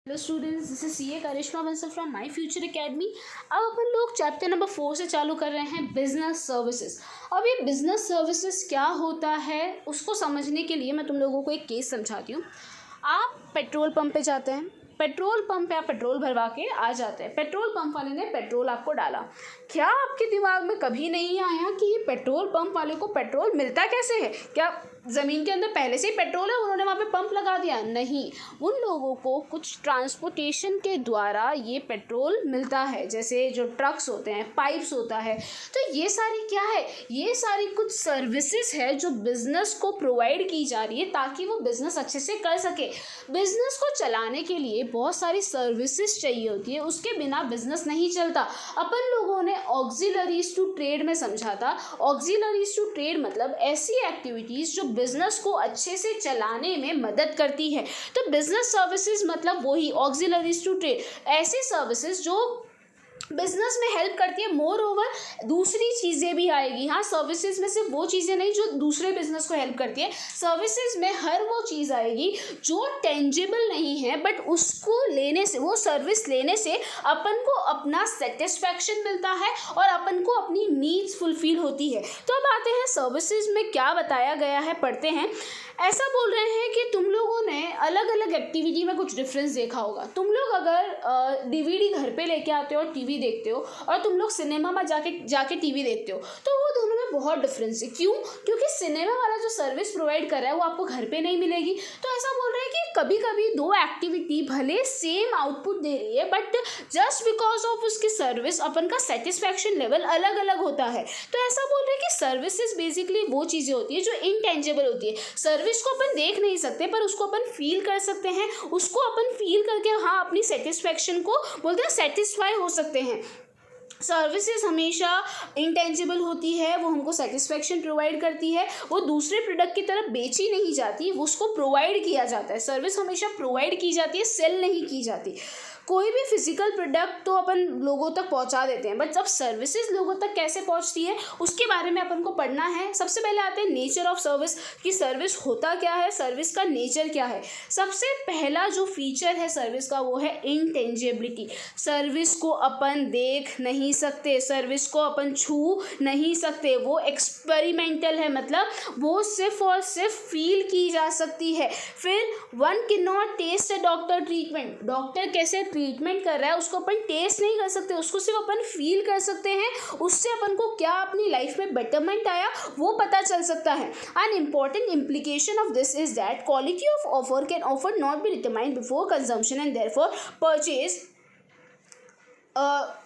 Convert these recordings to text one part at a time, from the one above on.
Hello students, this is CA Karishma Bansal from my future academy. अब अपन लोग चैप्टर नंबर 4 से चालू कर रहे हैं बिजनेस सर्विसेज। अब ये बिजनेस सर्विसेज क्या होता है उसको समझने के लिए मैं तुम लोगों को एक केस समझाती हूँ। आप पेट्रोल पंप पे जाते हैं, पेट्रोल पंप पे आप पेट्रोल भरवा के आ जाते हैं। पेट्रोल पंप वाले ने पेट्रोल आपको डाला। क्या आपके दिमाग में कभी नहीं आया कि ये पेट्रोल पंप वाले को पेट्रोल मिलता कैसे है? क्या ज़मीन के अंदर पहले से ही पेट्रोल है, उन्होंने वहाँ पे पंप लगा दिया? नहीं, उन लोगों को कुछ ट्रांसपोर्टेशन के द्वारा ये पेट्रोल मिलता है, जैसे जो ट्रक्स होते हैं, पाइप्स होता है। तो ये सारी क्या है? ये सारी कुछ सर्विसेज है जो बिजनेस को प्रोवाइड की जा रही है ताकि वो बिजनेस अच्छे से कर सके। बिजनेस को चलाने के लिए बहुत सारी सर्विसेज चाहिए होती है, उसके बिना बिजनेस नहीं चलता। अपन लोगों ने ऑक्सिलरीज टू ट्रेड में समझा था। ऑक्सिलरीज टू ट्रेड मतलब ऐसी एक्टिविटीज जो बिजनेस को अच्छे से चलाने में मदद करती है। तो बिजनेस सर्विसेज मतलब वही ऑक्सिलरीज टू ट्रेड, ऐसी सर्विसेज जो बिजनेस में हेल्प करती है। मोर ओवर दूसरी चीज़ें भी आएगी। हाँ, सर्विसेज में सिर्फ वो चीज़ें नहीं जो दूसरे बिजनेस को हेल्प करती है, सर्विसेज में हर वो चीज़ आएगी जो टेंजिबल नहीं है, बट उसको लेने से, वो सर्विस लेने से अपन को अपना सेटिस्फैक्शन मिलता है और अपन को अपनी नीड्स फुलफिल होती है। तो अब आते हैं सर्विसेज में क्या बताया गया है, पढ़ते हैं। ऐसा बोल रहे हैं कि तुम लोगों ने अलग अलग एक्टिविटी में कुछ डिफरेंस देखा होगा। तुम लोग अगर डीवीडी घर पे लेके आते हो और टीवी देखते हो, और तुम लोग सिनेमा में जाके टीवी देखते हो, तो वो दोनों में बहुत डिफरेंस है। क्यों? क्योंकि सिनेमा वाला जो सर्विस प्रोवाइड कर रहा है वो आपको घर पे नहीं मिलेगी। तो ऐसा बोल रहे हैं कि कभी कभी दो एक्टिविटी भले सेम आउटपुट दे रही है, बट जस्ट बिकॉज ऑफ उसकी सर्विस अपन का सेटिस्फैक्शन लेवल अलग अलग होता है। तो ऐसा बोल रहे हैं कि सर्विसेज बेसिकली वो चीज़ें होती है जो इनटेंजिबल होती है। सर्विस को अपन देख नहीं सकते पर उसको अपन फील कर सकते हैं। उसको अपन फील करके हाँ अपनी सेटिस्फैक्शन को बोलते हैं सेटिस्फाई हो सकते हैं। सर्विसेज हमेशा इंटेंजिबल होती है, वो हमको सेटिस्फैक्शन प्रोवाइड करती है। वो दूसरे प्रोडक्ट की तरफ बेची नहीं जाती, उसको प्रोवाइड किया जाता है। सर्विस हमेशा प्रोवाइड की जाती है, सेल नहीं की जाती। कोई भी फिजिकल प्रोडक्ट तो अपन लोगों तक पहुंचा देते हैं, बट जब सर्विसेज लोगों तक कैसे पहुंचती है उसके बारे में अपन को पढ़ना है। सबसे पहले आते हैं नेचर ऑफ सर्विस, कि सर्विस होता क्या है, सर्विस का नेचर क्या है। सबसे पहला जो फीचर है सर्विस का वो है इंटेंजिबिलिटी। सर्विस को अपन देख नहीं सकते, सर्विस को अपन छू नहीं सकते, वो एक्सपेरिमेंटल है, मतलब वो सिर्फ और सिर्फ फील की जा सकती है। फिर one can not test a doctor treatment, doctor कैसे ट्रीटमेंट कर रहा है उसको अपन टेस्ट नहीं कर सकते, उसको सिर्फ अपन फील कर सकते हैं। उससे अपन को क्या अपनी लाइफ में बेटरमेंट आया वो पता चल सकता है। An important implication of this is that quality of offer can offer not be determined before consumption and therefore purchase.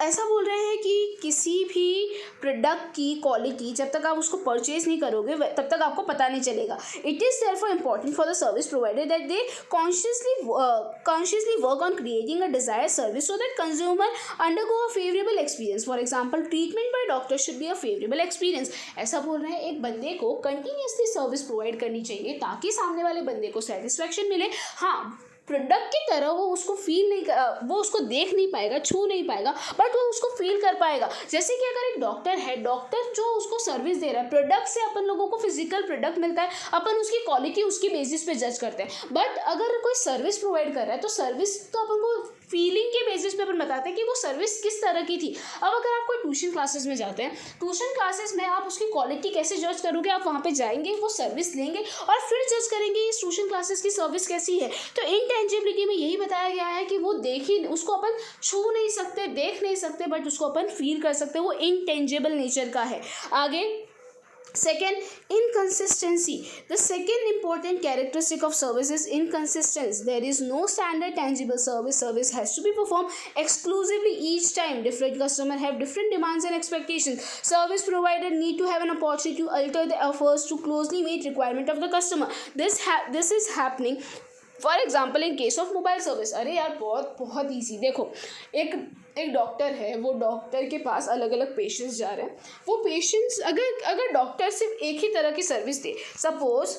ऐसा बोल रहे हैं कि किसी भी प्रोडक्ट की क्वालिटी जब तक आप उसको परचेज नहीं करोगे तब तक आपको पता नहीं चलेगा। It is therefore important for the service provider that they consciously work on creating a desire service so that consumer undergo a favourable experience. For example, treatment by doctor should be a favourable experience. ऐसा बोल रहे हैं एक बंदे को continuously service provide करनी चाहिए ताकि सामने वाले बंदे को सेटिस्फैक्शन मिले। हाँ, प्रोडक्ट की तरह वो उसको फील नहीं वो उसको देख नहीं पाएगा, छू नहीं पाएगा, बट वो उसको फील कर पाएगा। जैसे कि अगर एक डॉक्टर है, डॉक्टर जो उसको सर्विस दे रहा है, प्रोडक्ट से अपन लोगों को फिजिकल प्रोडक्ट मिलता है, अपन उसकी क्वालिटी उसकी बेसिस पे जज करते हैं। बट अगर कोई सर्विस प्रोवाइड कर रहा है तो सर्विस तो अपन को फीलिंग के बेसिस पे अपन बताते हैं कि वो सर्विस किस तरह की थी। अब अगर आप कोई ट्यूशन क्लासेस में जाते हैं, ट्यूशन क्लासेस में आप उसकी क्वालिटी कैसे जज करोगे? आप वहाँ पे जाएंगे, वो सर्विस लेंगे और फिर जज करेंगे इस ट्यूशन क्लासेस की सर्विस कैसी है। तो इंटेंजिबिलिटी में यही बताया गया है कि वो देख ही, उसको अपन छू नहीं सकते, देख नहीं सकते, बट उसको अपन फील कर सकते, वो इंटेंजिबल नेचर का है। आगे second, inconsistency. The second important characteristic of service is inconsistency. There is no standard tangible service. Service has to be performed exclusively each time. Different customers have different demands and expectations. Service provider need to have an opportunity to alter the offers to closely meet requirement of the customer. This is happening for example in case of mobile service. अरे यार, बहुत बहुत easy. देखो, एक doctor है, वो doctor के पास अलग अलग पेशेंट्स जा रहे हैं। वो पेशेंट्स अगर डॉक्टर सिर्फ एक ही तरह की सर्विस दे, सपोज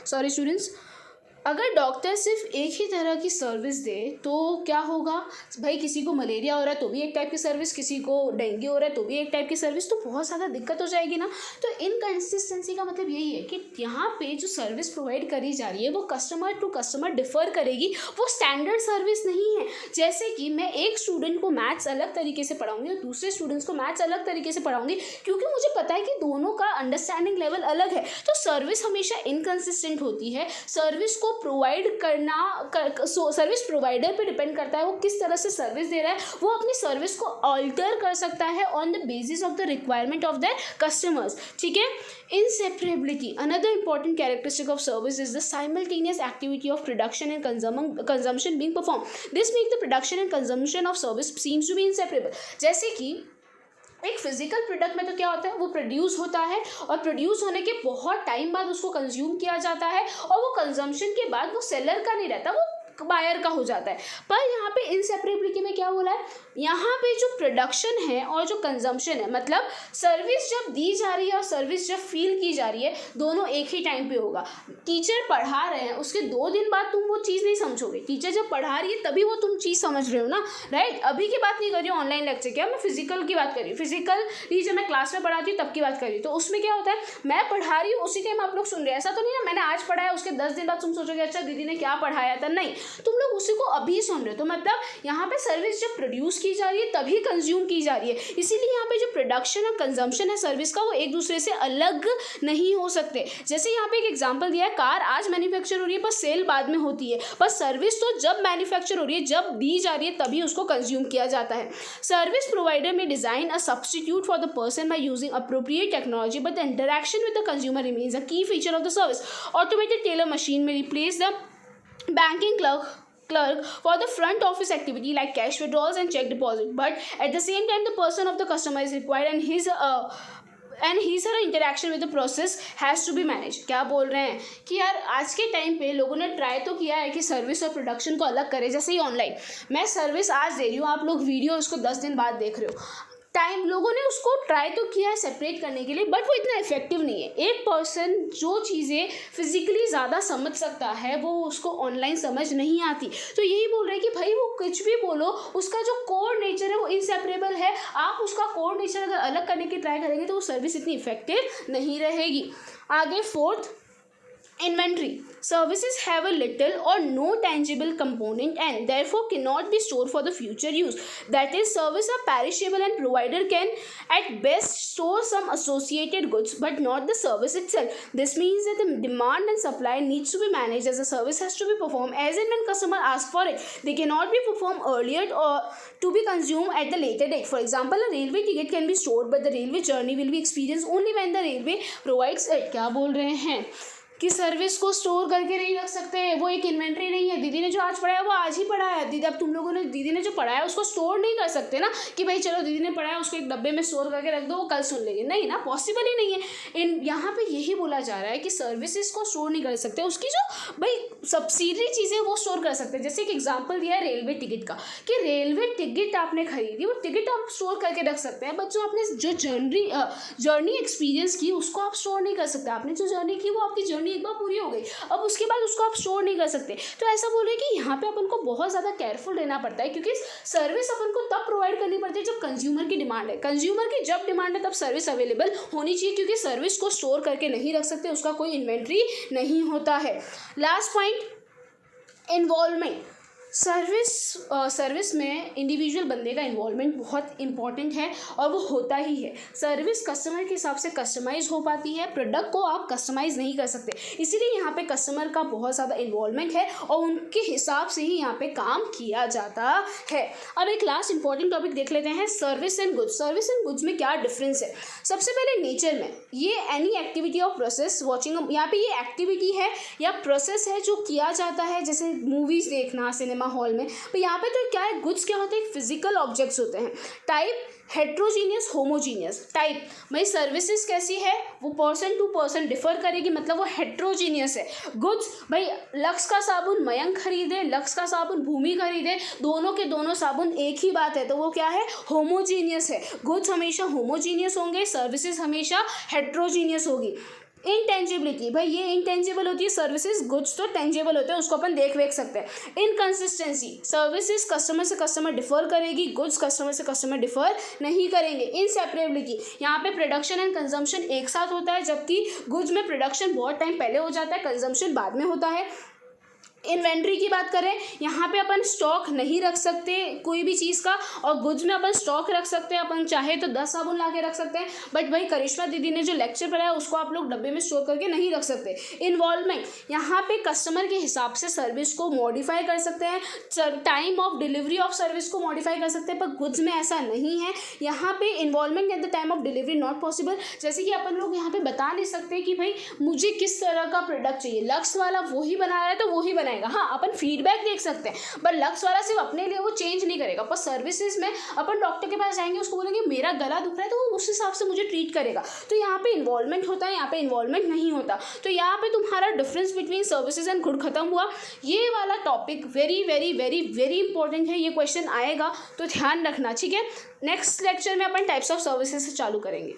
सॉरी स्टूडेंट्स, अगर डॉक्टर सिर्फ एक ही तरह की सर्विस दे तो क्या होगा भाई, किसी को मलेरिया हो रहा है तो भी एक टाइप की सर्विस, किसी को डेंगू हो रहा है तो भी एक टाइप की सर्विस, तो बहुत ज़्यादा दिक्कत हो जाएगी ना। तो इनकन्सिस्टेंसी का मतलब यही है कि यहाँ पे जो सर्विस प्रोवाइड करी जा रही है वो कस्टमर टू कस्टमर डिफ़र करेगी, वो स्टैंडर्ड सर्विस नहीं है। जैसे कि मैं एक स्टूडेंट को मैथ्स अलग तरीके से पढ़ाऊंगी और दूसरे स्टूडेंट्स को मैथ्स अलग तरीके से पढ़ाऊंगी, क्योंकि मुझे पता है कि दोनों का अंडरस्टैंडिंग लेवल अलग है। तो सर्विस हमेशा इनकन्सिस्टेंट होती है। सर्विस को प्रोवाइड करना सर्विस प्रोवाइडर पे डिपेंड करता है, वो किस तरह से सर्विस दे रहा है। वो अपनी सर्विस को ऑल्टर कर सकता है on the basis of the requirement of the customers, ठीक है। Inseparability, another important characteristic of service is the simultaneous activity of production and consumption being performed. This makes the production and consumption of service seems to be inseparable. जैसे कि एक physical product में तो क्या होता है, वो प्रोड्यूस होता है और प्रोड्यूस होने के बहुत टाइम बाद उसको कंज्यूम किया जाता है, और वो कंजम्पशन के बाद वो सेलर का नहीं रहता, वो बायर का हो जाता है। पर यहाँ पे इनसेपरेबिलिटी में क्या बोला है, यहाँ पे जो प्रोडक्शन है और जो कंजम्पशन है, मतलब सर्विस जब दी जा रही है और सर्विस जब फील की जा रही है, दोनों एक ही टाइम पे होगा। टीचर पढ़ा रहे हैं, उसके 2 दिन बाद तुम वो चीज़ नहीं समझोगे। टीचर जब पढ़ा रही है तभी वो तुम चीज़ समझ रहे हो ना, राइट। अभी की बात नहीं कर रही हूँ ऑनलाइन लेक्चर की, मैं फिजिकल की बात कर रही हूँ। फिजिकली जब मैं क्लास में पढ़ाती हूँ तब की बात कर रही हूँ, तो उसमें क्या होता है, मैं पढ़ा रही हूँ उसी टाइम आप लोग सुन रहे हैं। ऐसा तो नहीं है मैंने आज पढ़ाया उसके 10 दिन बाद तुम सोचोगे अच्छा दीदी ने क्या पढ़ाया था, नहीं, तुम लोग उसी को अभी सुन रहे हो। तो मतलब यहाँ पे सर्विस जब प्रोड्यूस की जा रही है तभी कंज्यूम की जा रही है, इसीलिए यहाँ पे जो प्रोडक्शन और कंजम्पशन है सर्विस का, वो एक दूसरे से अलग नहीं हो सकते। जैसे यहाँ पे एक एग्जांपल दिया है, कार आज मैन्युफैक्चर हो रही है पर सेल बाद में होती है, पर सर्विस तो जब मैन्युफैक्चर हो रही है, जब दी जा रही है तभी उसको कंज्यूम किया जाता है। Service provider may design a substitute for the person by using appropriate technology, but the interaction with the consumer remains a key feature of the service. Automated teller machine may replace the banking clerk for the front office activity like cash withdrawals and check deposit, but at the same time the person of the customer is required and his her interaction with the process has to be managed। क्या बोल रहे हैं कि यार आज के time पे लोगों ने ट्राई तो किया है कि सर्विस और प्रोडक्शन को अलग करें। जैसे ही ऑनलाइन मैं सर्विस आज दे रही हूँ, आप लोग वीडियो उसको 10 दिन बाद देख रहे हो, टाइम लोगों ने उसको ट्राई तो किया है सेपरेट करने के लिए, बट वो इतना इफेक्टिव नहीं है। एक पर्सन जो चीज़ें फिजिकली ज़्यादा समझ सकता है वो उसको ऑनलाइन समझ नहीं आती। तो यही बोल रहे हैं कि भाई वो कुछ भी बोलो, उसका जो कोर नेचर है वो इनसेपरेबल है। आप उसका कोर नेचर अगर अलग करने की ट्राई करेंगे तो वो सर्विस इतनी इफेक्टिव नहीं रहेगी। आगे fourth, inventory. Services have a little or no tangible component and therefore cannot be stored for the future use. That is, services are perishable and provider can at best store some associated goods but not the service itself. This means that the demand and supply needs to be managed as the service has to be performed as and when customer asks for it. They cannot be performed earlier or to be consumed at the later date. For example, a railway ticket can be stored but the railway journey will be experienced only when the railway provides it. क्या बोल रहे हैं कि service को store करके नहीं रख सकते, वो एक इन्वेंट्री नहीं है। दीदी ने जो आज पढ़ाया वो आज ही पढ़ाया है। दीदी अब तुम लोगों ने दीदी ने जो पढ़ाया उसको स्टोर नहीं कर सकते ना कि भाई चलो दीदी ने पढ़ाया उसको एक डब्बे में स्टोर करके रख दो, वो कल सुन लेंगे, नहीं ना, पॉसिबल ही नहीं है। यहाँ पे यही बोला जा रहा है कि सर्विसेज को स्टोर नहीं कर सकते, उसकी जो भाई सब्सिडरी चीज़ें वो स्टोर कर सकते हैं। जैसे एक एग्जाम्पल दिया है रेलवे टिकट का कि रेलवे टिकट आपने खरीदी, वो टिकट आप स्टोर करके रख सकते हैं, बट जो आपने जो जर्नी एक्सपीरियंस की उसको आप स्टोर नहीं कर सकते। आपने जो जर्नी की वो आपकी जर्नी एक बार पूरी हो गई, अब उसके बाद उसको आप स्टोर नहीं कर सकते। तो ऐसा बोल रहे हैं कि यहाँ पे अपन को बहुत ज़्यादा केयरफुल रहना पड़ता है, क्योंकि सर्विस अपन को तब प्रोवाइड करनी पड़ती है जब कंज्यूमर की डिमांड है। कंज्यूमर की जब डिमांड है तब सर्विस अवेलेबल होनी चाहिए, क्योंकि सर्विस को स्टोर करके नहीं रख सकते, उसका कोई इन्वेंट्री नहीं होता है। Last point, involvement. सर्विस में इंडिविजुअल बंदे का इन्वॉल्वमेंट बहुत इंपॉर्टेंट है और वो होता ही है। सर्विस कस्टमर के हिसाब से कस्टमाइज़ हो पाती है, प्रोडक्ट को आप कस्टमाइज़ नहीं कर सकते, इसीलिए यहाँ पे कस्टमर का बहुत ज़्यादा इन्वॉल्वमेंट है और उनके हिसाब से ही यहाँ पे काम किया जाता है। अब एक लास्ट इंपॉर्टेंट टॉपिक देख लेते हैं, service and goods. Service and goods में क्या डिफरेंस है? सबसे पहले नेचर में, ये any activity of process watching, यहाँ पे ये एक्टिविटी है या प्रोसेस है जो किया जाता है, जैसे मूवीज़ देखना सिनेमा हॉल में। तो यहाँ पे तो क्या है, गुड्स क्या होते हैं, फिजिकल ऑब्जेक्ट्स होते हैं। Type heterogeneous, homogeneous. टाइप भाई सर्विसेज कैसी है, वो पर्सन टू पर्सन डिफर करेगी, मतलब वो हेट्रोजीनियस है। गुड्स भाई लक्स का साबुन मयंक खरीदे, लक्स का साबुन भूमि खरीदे, दोनों के दोनों साबुन एक ही बात है, तो वो क्या है, होमोजीनियस है। गुड्स हमेशा होमोजीनियस होंगे, सर्विसेज हमेशा हेट्रोजीनियस होगी। इंटेंजिबिलिटी, भाई ये इंटेंजिबल होती है सर्विसेज, गुड्स तो टेंजिबल होते हैं, उसको अपन देख सकते हैं। इनकंसिस्टेंसी, सर्विसेज कस्टमर से कस्टमर डिफर करेगी, गुड्स कस्टमर से कस्टमर डिफर नहीं करेंगे। इनसेपरेबिलिटी, यहाँ पे प्रोडक्शन एंड कंजम्पशन एक साथ होता है, जबकि गुड्स में प्रोडक्शन बहुत टाइम पहले हो जाता है, कंजम्पशन बाद में होता है। इन्वेंट्री की बात करें, यहाँ पे अपन स्टॉक नहीं रख सकते कोई भी चीज़ का, और गुड्स में अपन स्टॉक रख सकते हैं, अपन चाहे तो 10 साबुन ला के रख सकते हैं, बट भाई करिश्मा दीदी ने जो लेक्चर पढ़ाया उसको आप लोग डब्बे में स्टोर करके नहीं रख सकते। इन्वॉल्वमेंट, यहाँ पे कस्टमर के हिसाब से सर्विस को मॉडिफाई कर सकते हैं, time of delivery of service को मॉडिफाई कर सकते हैं, पर गुड्स में ऐसा नहीं है। यहाँ पे involvement at the time of delivery not possible. जैसे कि अपन लोग यहाँ पे बता नहीं सकते कि भाई मुझे किस तरह का प्रोडक्ट चाहिए, लक्स वाला वही बना रहा है तो वही बनाएगा। हाँ, अपन फीडबैक देख सकते हैं, पर लक्स वाला सिर्फ अपने लिए वो चेंज नहीं करेगा। पर सर्विसेज में अपन डॉक्टर के पास जाएंगे, उसको बोलेंगे मेरा गला दुख रहा है, तो वो उस हिसाब से मुझे ट्रीट करेगा। तो यहाँ पे इन्वॉल्वमेंट होता है, यहाँ पे इन्वॉल्वमेंट नहीं होता। तो यहाँ पे तुम्हारा difference between services and good खत्म हुआ। ये वाला topic very very very very important है, ये क्वेश्चन आएगा तो ध्यान रखना, ठीक है। नेक्स्ट लेक्चर में अपन टाइप्स ऑफ सर्विसेज से चालू करेंगे।